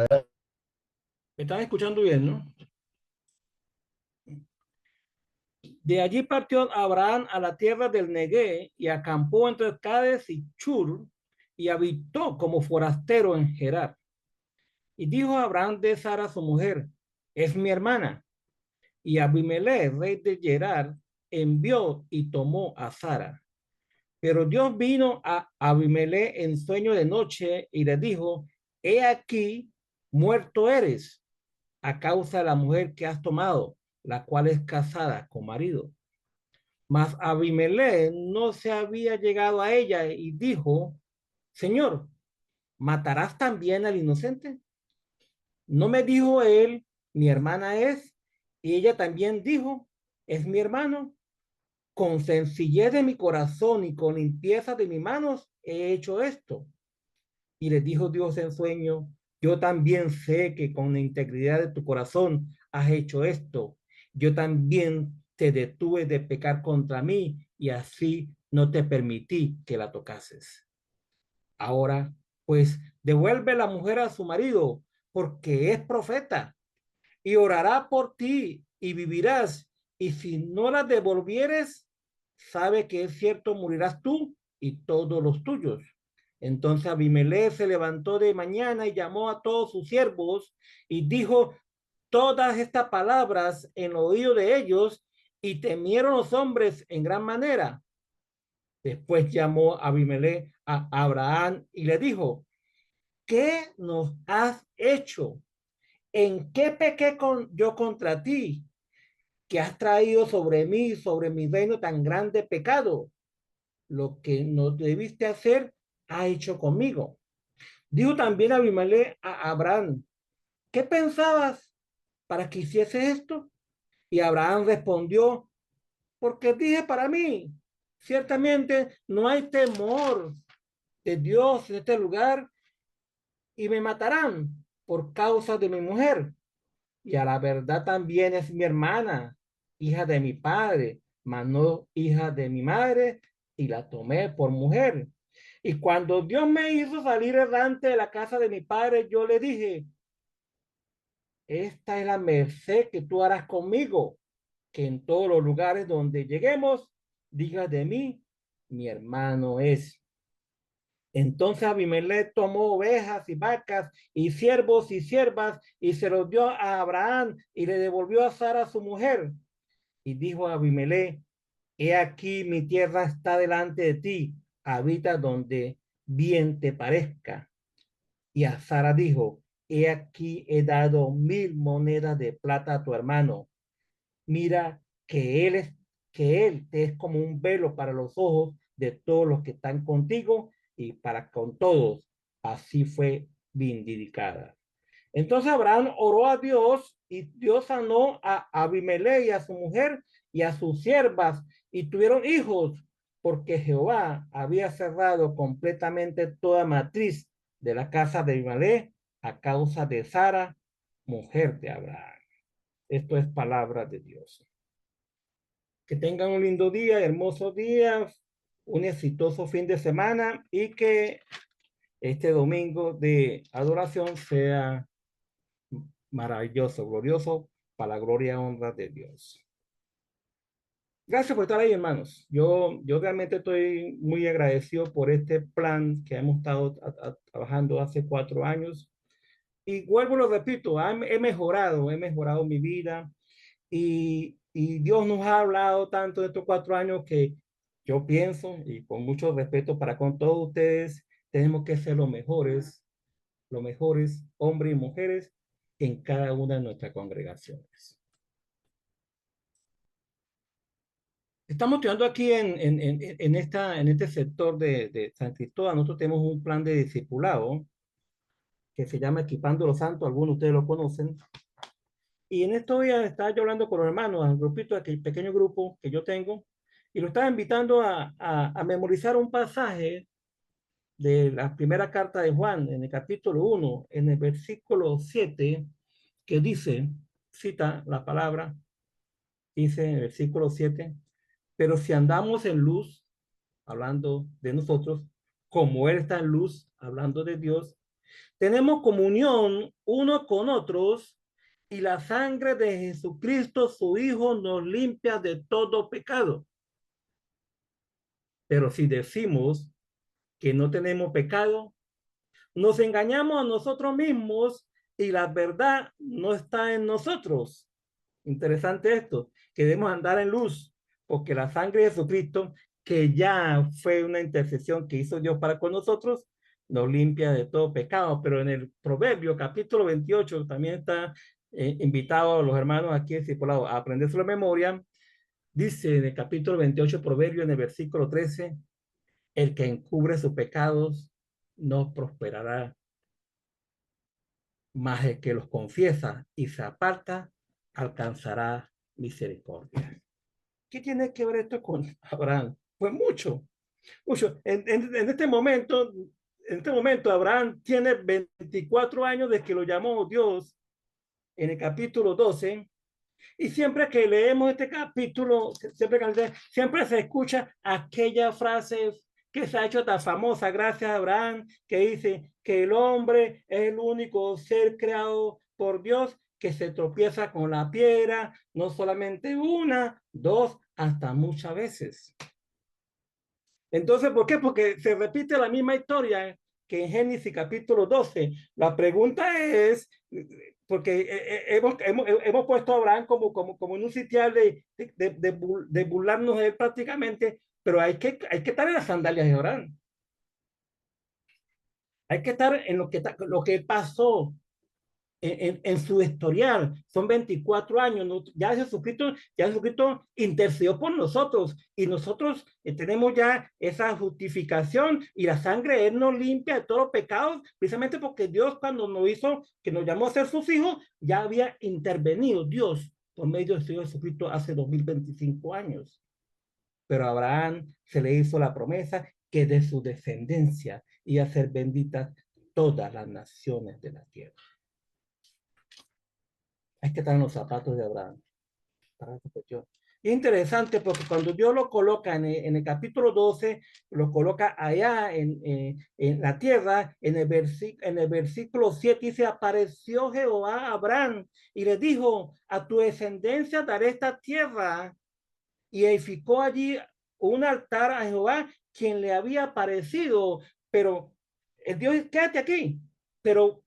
¿Me están escuchando bien, no? De allí partió Abraham a la tierra del Negué y acampó entre Cades y Chur y habitó como forastero en Gerar. Y dijo Abraham de Sara su mujer, es mi hermana. Y Abimelech, rey de Gerar, envió y tomó a Sara. Pero Dios vino a Abimelech en sueño de noche y le dijo, he aquí, muerto eres a causa de la mujer que has tomado, la cual es casada con marido. Mas Abimelech no se había llegado a ella y dijo, Señor, ¿matarás también al inocente? No me dijo él, mi hermana es, y ella también dijo, es mi hermano. Con sencillez de mi corazón y con limpieza de mis manos he hecho esto. Y le dijo Dios en sueño, yo también sé que con la integridad de tu corazón has hecho esto. Yo también te detuve de pecar contra mí y así no te permití que la tocases. Ahora, pues, devuelve la mujer a su marido, porque es profeta, y orará por ti y vivirás. Y si no la devolvieres, sabe que es cierto, morirás tú y todos los tuyos. Entonces Abimelech se levantó de mañana y llamó a todos sus siervos y dijo todas estas palabras en oído de ellos y temieron los hombres en gran manera. Después llamó Abimelech a Abraham y le dijo, ¿qué nos has hecho? ¿En qué pequé yo contra ti? Que has traído sobre mí, sobre mi reino tan grande pecado. Lo que no debiste hacer, ha hecho conmigo. Dijo también Abimelech a Abraham, ¿qué pensabas para que hiciese esto? Y Abraham respondió, porque dije para mí, ciertamente no hay temor de Dios en este lugar y me matarán por causa de mi mujer. Y a la verdad también es mi hermana, hija de mi padre, mas no hija de mi madre, y la tomé por mujer. Y cuando Dios me hizo salir errante de la casa de mi padre, yo le dije, esta es la merced que tú harás conmigo, que en todos los lugares donde lleguemos, digas de mí, mi hermano es. Entonces Abimelech tomó ovejas y vacas y siervos y siervas y se los dio a Abraham y le devolvió a Sara su mujer. Y dijo a Abimelech, he aquí mi tierra está delante de ti, habita donde bien te parezca. Y a Sara dijo, he aquí he dado 1000 monedas de plata a tu hermano. Mira que él te es como un velo para los ojos de todos los que están contigo y para con todos. Así fue vindicada. Entonces Abraham oró a Dios y Dios sanó a Abimelech y a su mujer y a sus siervas y tuvieron hijos porque Jehová había cerrado completamente toda matriz de la casa de Abimelech a causa de Sara, mujer de Abraham. Esto es palabra de Dios. Que tengan un lindo día, hermoso día, un exitoso fin de semana y que este domingo de adoración sea maravilloso, glorioso, para la gloria y honra de Dios. Gracias por estar ahí, hermanos. Yo realmente estoy muy agradecido por este plan que hemos estado trabajando hace 4 años. Y vuelvo, lo repito, he mejorado mi vida y Dios nos ha hablado tanto de estos 4 años que yo pienso, y con mucho respeto para con todos ustedes, tenemos que ser los mejores hombres y mujeres en cada una de nuestras congregaciones. Estamos estudiando aquí en este sector de San Cristóbal. Nosotros tenemos un plan de discipulado que se llama Equipando los Santos. Algunos de ustedes lo conocen. Y en estos días estaba yo hablando con los hermanos, al grupito, aquel pequeño grupo que yo tengo, y lo estaba invitando a memorizar un pasaje de la primera carta de Juan, en el capítulo 1, en el versículo 7, que dice, cita la palabra, dice en el versículo 7, pero si andamos en luz, hablando de nosotros, como Él está en luz, hablando de Dios, Tenemos comunión unos con otros y la sangre de Jesucristo, su Hijo, nos limpia de todo pecado. Pero si decimos que no tenemos pecado, nos engañamos a nosotros mismos y la verdad no está en nosotros. Interesante esto, que debemos andar en luz, porque la sangre de Jesucristo, que ya fue una intercesión que hizo Dios para con nosotros, nos limpia de todo pecado. Pero en el Proverbio, capítulo 28, también está invitado a los hermanos aquí discipulados a aprender su memoria. Dice en el capítulo 28, Proverbio, en el versículo 13, el que encubre sus pecados no prosperará, mas el que los confiesa y se aparta alcanzará misericordia. ¿Qué tiene que ver esto con Abraham? Pues mucho, mucho. En este momento Abraham tiene 24 años desde que lo llamó Dios en el capítulo 12. Y siempre que leemos este capítulo, siempre se escucha aquella frase que se ha hecho tan famosa, gracias a Abraham, que dice que el hombre es el único ser creado por Dios que se tropieza con la piedra, no solamente una, dos, hasta muchas veces. Entonces, ¿por qué? Porque se repite la misma historia que en Génesis capítulo 12. La pregunta es, porque hemos puesto a Abraham como en un sitial de burlarnos de él prácticamente, pero hay que estar en las sandalias de Abraham. Hay que estar en lo que pasó, en su historial. Son 24 años, ¿no? Ya Jesucristo intercedió por nosotros y nosotros tenemos ya esa justificación y la sangre de Él nos limpia de todos los pecados, precisamente porque Dios cuando nos hizo, que nos llamó a ser sus hijos, ya había intervenido Dios por medio de Señor Jesucristo hace 2025 años. Pero a Abraham se le hizo la promesa que de su descendencia iba a ser benditas todas las naciones de la tierra. Hay que estar en los zapatos de Abraham. Es interesante porque cuando Dios lo coloca en el capítulo 12, lo coloca allá en la tierra, en el versículo 7 dice, apareció Jehová a Abraham y le dijo, a tu descendencia daré esta tierra, y edificó allí un altar a Jehová, quien le había aparecido. Pero el Dios, quédate aquí, pero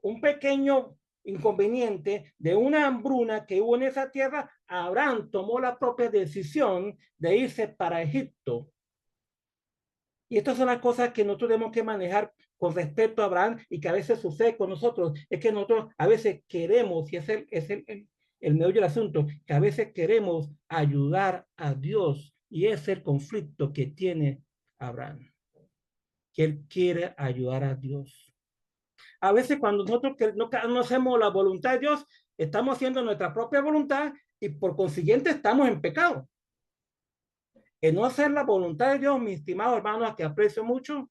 un pequeño inconveniente de una hambruna que hubo en esa tierra, Abraham tomó la propia decisión de irse para Egipto. Y estas son las cosas que nosotros tenemos que manejar con respecto a Abraham y que a veces sucede con nosotros. Es que nosotros a veces queremos, y el meollo del asunto, que a veces queremos ayudar a Dios. Y es el conflicto que tiene Abraham, que él quiere ayudar a Dios. A veces cuando nosotros no hacemos la voluntad de Dios, estamos haciendo nuestra propia voluntad y por consiguiente estamos en pecado. El no hacer la voluntad de Dios, mis estimados hermanos, a que aprecio mucho,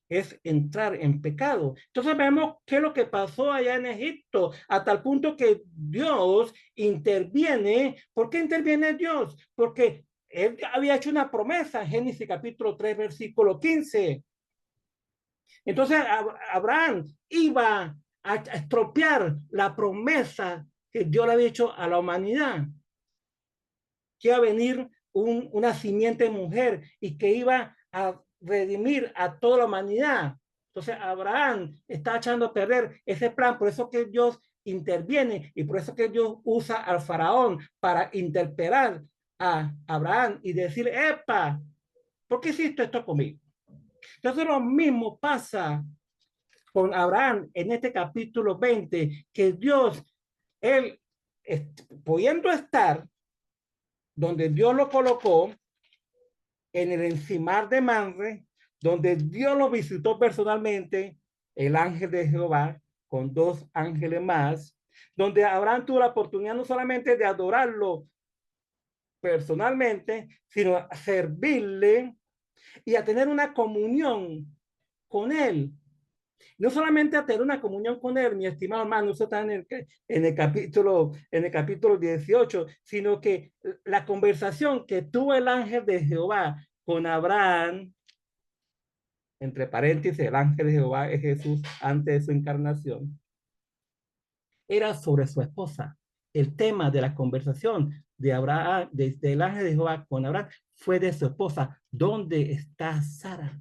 es entrar en pecado. Entonces vemos qué es lo que pasó allá en Egipto, hasta el punto que Dios interviene. ¿Por qué interviene Dios? Porque él había hecho una promesa, Génesis capítulo 3, versículo 15. Entonces Abraham iba a estropear la promesa que Dios le había hecho a la humanidad, que iba a venir una simiente mujer y que iba a redimir a toda la humanidad. Entonces Abraham está echando a perder ese plan, por eso que Dios interviene y por eso que Dios usa al faraón para interpelar a Abraham y decir, epa, ¿por qué hiciste esto conmigo? Entonces lo mismo pasa con Abraham en este capítulo 20, que Dios, él, pudiendo estar donde Dios lo colocó, en el encimar de Manre, donde Dios lo visitó personalmente, el ángel de Jehová, con 2 ángeles más, donde Abraham tuvo la oportunidad no solamente de adorarlo personalmente, sino a servirle y a tener una comunión con él. No solamente a tener una comunión con él, mi estimado hermano, eso está en el capítulo 18, sino que la conversación que tuvo el ángel de Jehová con Abraham, entre paréntesis, el ángel de Jehová es Jesús antes de su encarnación, era sobre su esposa. El tema de la conversación de Abraham, del ángel de Jehová con Abraham, fue de su esposa. ¿Dónde está Sara?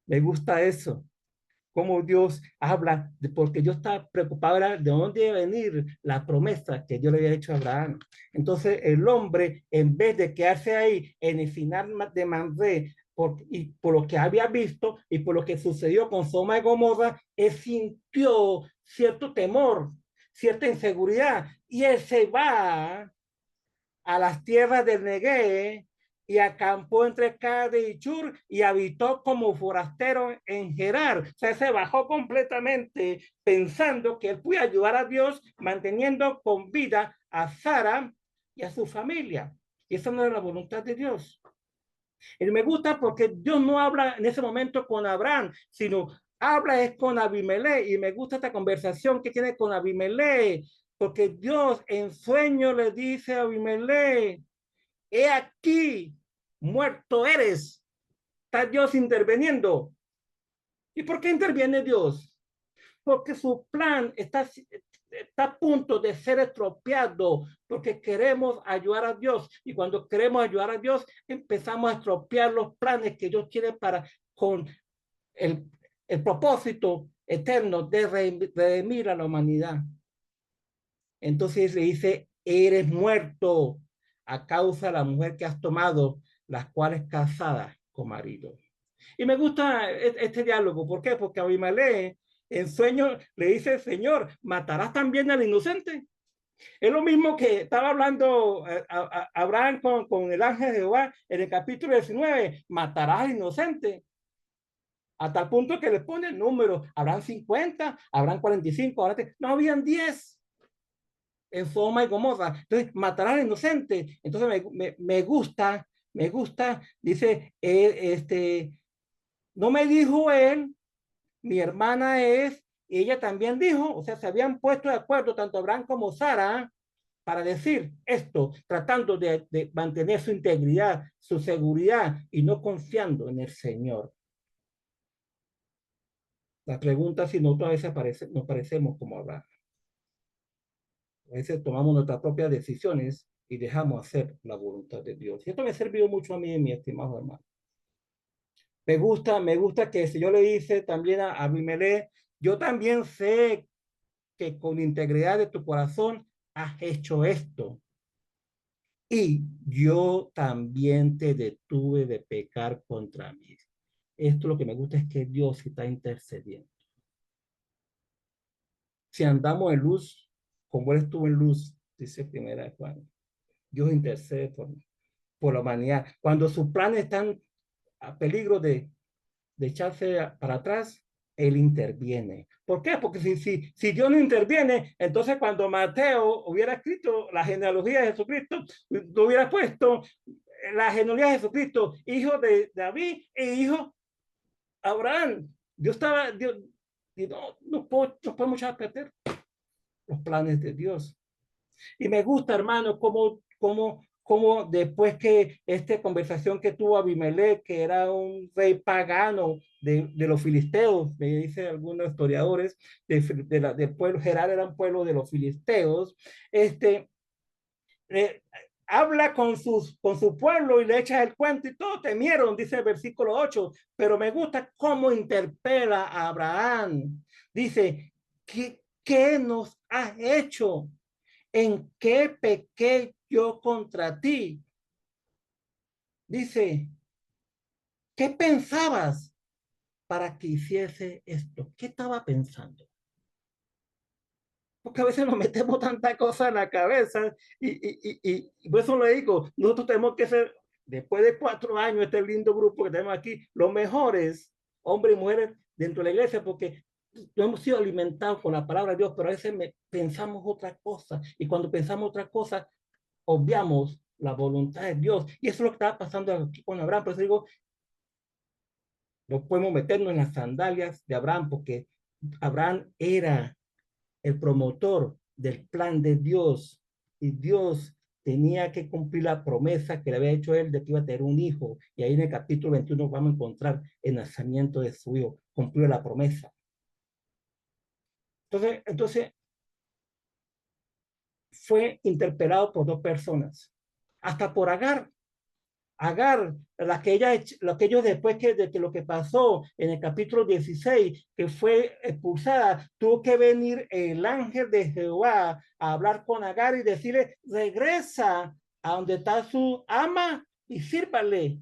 Me gusta eso, cómo Dios habla, porque Dios está preocupado de dónde iba a venir la promesa que Dios le había hecho a Abraham. Entonces el hombre, en vez de quedarse ahí en el final de Mamre, y por lo que había visto y por lo que sucedió con Sodoma y Gomorra, él sintió cierto temor, cierta inseguridad, y él se va a las tierras del Negué y acampó entre Cade y Chur y habitó como forastero en Gerar. O sea, se bajó completamente pensando que él puede ayudar a Dios manteniendo con vida a Sara y a su familia. Y esa no era la voluntad de Dios. Y me gusta porque Dios no habla en ese momento con Abraham, sino habla es con Abimelech. Y me gusta esta conversación que tiene con Abimelech, porque Dios en sueño le dice a Abimelech, he aquí, muerto eres. Está Dios interviniendo. ¿Y por qué interviene Dios? Porque su plan está a punto de ser estropeado, porque queremos ayudar a Dios. Y cuando queremos ayudar a Dios, empezamos a estropear los planes que Dios tiene para con el, el propósito eterno de redimir a la humanidad. Entonces le dice, eres muerto a causa de la mujer que has tomado, las cuales casadas con marido. Y me gusta este diálogo. ¿Por qué? Porque Abimelech en sueño le dice, Señor, ¿matarás también al inocente? Es lo mismo que estaba hablando Abraham con el ángel de Jehová en el capítulo 19, matarás al inocente. A tal punto que le pone el número, habrán 50, habrán 45, habrán... no habían 10 en Sodoma y Gomorra. Entonces, matarán al inocente. Entonces, me gusta, dice, no me dijo él, mi hermana es, y ella también dijo, o sea, se habían puesto de acuerdo tanto Abraham como Sara para decir esto, tratando de mantener su integridad, su seguridad y no confiando en el Señor. La pregunta es si nosotros a veces nos parecemos como Abraham. A veces tomamos nuestras propias decisiones y dejamos hacer la voluntad de Dios. Y esto me ha servido mucho a mí, mi estimado hermano. Me gusta que si yo le dice también a Abimelech, yo también sé que con integridad de tu corazón has hecho esto. Y yo también te detuve de pecar contra mí. Esto lo que me gusta es que Dios está intercediendo. Si andamos en luz, como Él estuvo en luz, dice primera de Juan, Dios intercede por la humanidad. Cuando sus planes están a peligro de echarse para atrás, Él interviene. ¿Por qué? Porque si Dios no interviene, entonces cuando Mateo hubiera escrito la genealogía de Jesucristo, lo hubiera puesto la genealogía de Jesucristo, hijo de David e hijo Abraham. Dios estaba, Dios, y no podemos echar a perder los planes de Dios. Y me gusta, hermano, cómo después que esta conversación que tuvo Abimelech, que era un rey pagano de los filisteos, me dicen algunos historiadores, del pueblo, Gerar era un pueblo de los filisteos, eh, habla con su pueblo y le echa el cuento y todos temieron, dice el versículo 8, pero me gusta cómo interpela a Abraham. Dice, ¿qué nos has hecho? ¿En qué pequé yo contra ti? Dice, ¿qué pensabas para que hiciese esto? ¿Qué estaba pensando? Porque a veces nos metemos tanta cosa en la cabeza y por eso le digo, nosotros tenemos que ser, después de 4 años, este lindo grupo que tenemos aquí, los mejores hombres y mujeres dentro de la iglesia, porque no hemos sido alimentados con la palabra de Dios, pero a veces pensamos otra cosa y cuando pensamos otra cosa, obviamos la voluntad de Dios. Y eso es lo que estaba pasando aquí con Abraham. Por eso digo, no podemos meternos en las sandalias de Abraham, porque Abraham era el promotor del plan de Dios y Dios tenía que cumplir la promesa que le había hecho él de que iba a tener un hijo. Y ahí en el capítulo 21 vamos a encontrar el nacimiento de su hijo. Cumplió la promesa. Entonces fue interpelado por dos personas, hasta por Agar. Agar, la que ellos después de que lo que pasó en el capítulo 16, que fue expulsada, tuvo que venir el ángel de Jehová a hablar con Agar y decirle, regresa a donde está su ama y sírvale.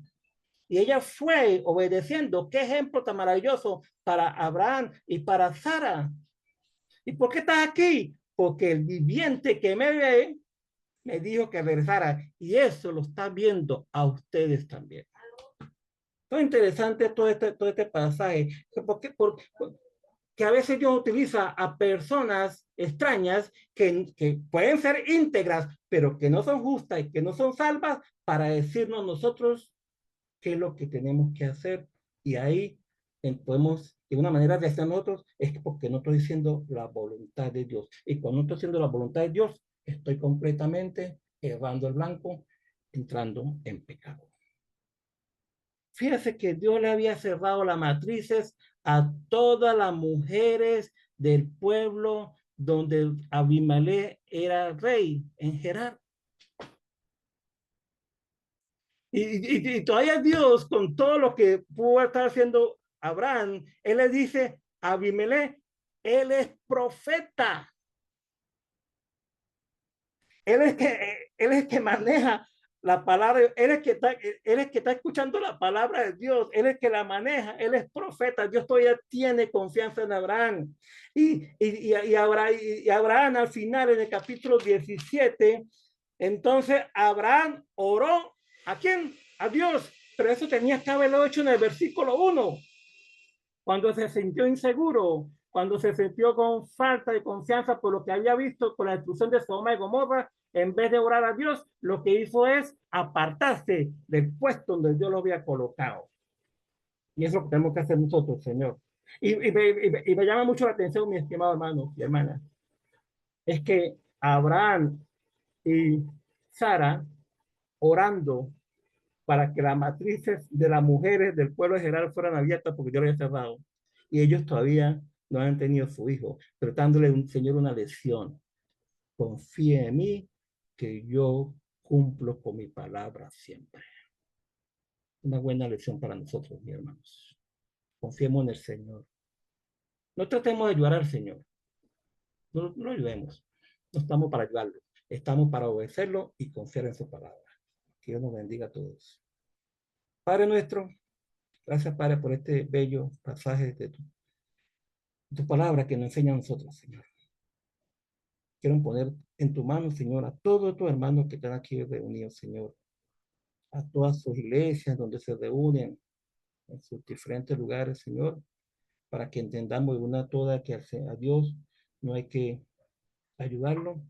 Y ella fue obedeciendo. Qué ejemplo tan maravilloso para Abraham y para Sara. ¿Y por qué estás aquí? Porque el viviente que me ve me dijo que regresara. Y eso lo está viendo a ustedes también. Es interesante todo este pasaje, porque a veces Dios utiliza a personas extrañas que pueden ser íntegras, pero que no son justas y que no son salvas para decirnos nosotros qué es lo que tenemos que hacer. Y ahí podemos, de una manera de hacer nosotros, es porque no estoy diciendo la voluntad de Dios. Y cuando no estoy haciendo la voluntad de Dios, estoy completamente errando el blanco, entrando en pecado. Fíjese que Dios le había cerrado las matrices a todas las mujeres del pueblo donde Abimelech era rey en Gerar. Y todavía Dios, con todo lo que pudo estar haciendo Abraham, él le dice a Abimelech, él es profeta. Él es que maneja la palabra, él es que está escuchando la palabra de Dios, él es que la maneja, él es profeta, Dios todavía tiene confianza en Abraham. Y Abraham al final, en el capítulo 17, entonces Abraham oró, ¿a quién? A Dios, pero eso tenía que haberlo hecho en el versículo 1, cuando se sintió inseguro, cuando se sintió con falta de confianza por lo que había visto con la destrucción de Sodoma y Gomorra, en vez de orar a Dios, lo que hizo es apartarse del puesto donde Dios lo había colocado. Y es lo que tenemos que hacer nosotros, Señor. Me llama mucho la atención, mi estimado hermano y hermana, es que Abraham y Sara orando para que las matrices de las mujeres del pueblo general fueran abiertas porque yo lo había cerrado. Y ellos todavía no han tenido su hijo, tratándole un Señor una lección. Confíe en mí que yo cumplo con mi palabra siempre. Una buena lección para nosotros, mis hermanos. Confiemos en el Señor. No tratemos de ayudar al Señor. No lo ayudemos. No estamos para ayudarlo. Estamos para obedecerlo y confiar en su palabra. Que Dios nos bendiga a todos. Padre nuestro, gracias, Padre, por este bello pasaje de tu palabra que nos enseña a nosotros, Señor. Quiero poner en tu mano, Señor, a todos tus hermanos que están aquí reunidos, Señor, a todas sus iglesias donde se reúnen, en sus diferentes lugares, Señor, para que entendamos de una toda que a Dios no hay que ayudarlo,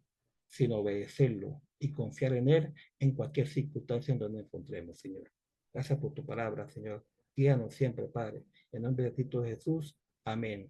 sino obedecerlo y confiar en Él en cualquier circunstancia en donde nos encontremos, Señor. Gracias por tu palabra, Señor. Guíanos siempre, Padre. En nombre de Cristo Jesús. Amén.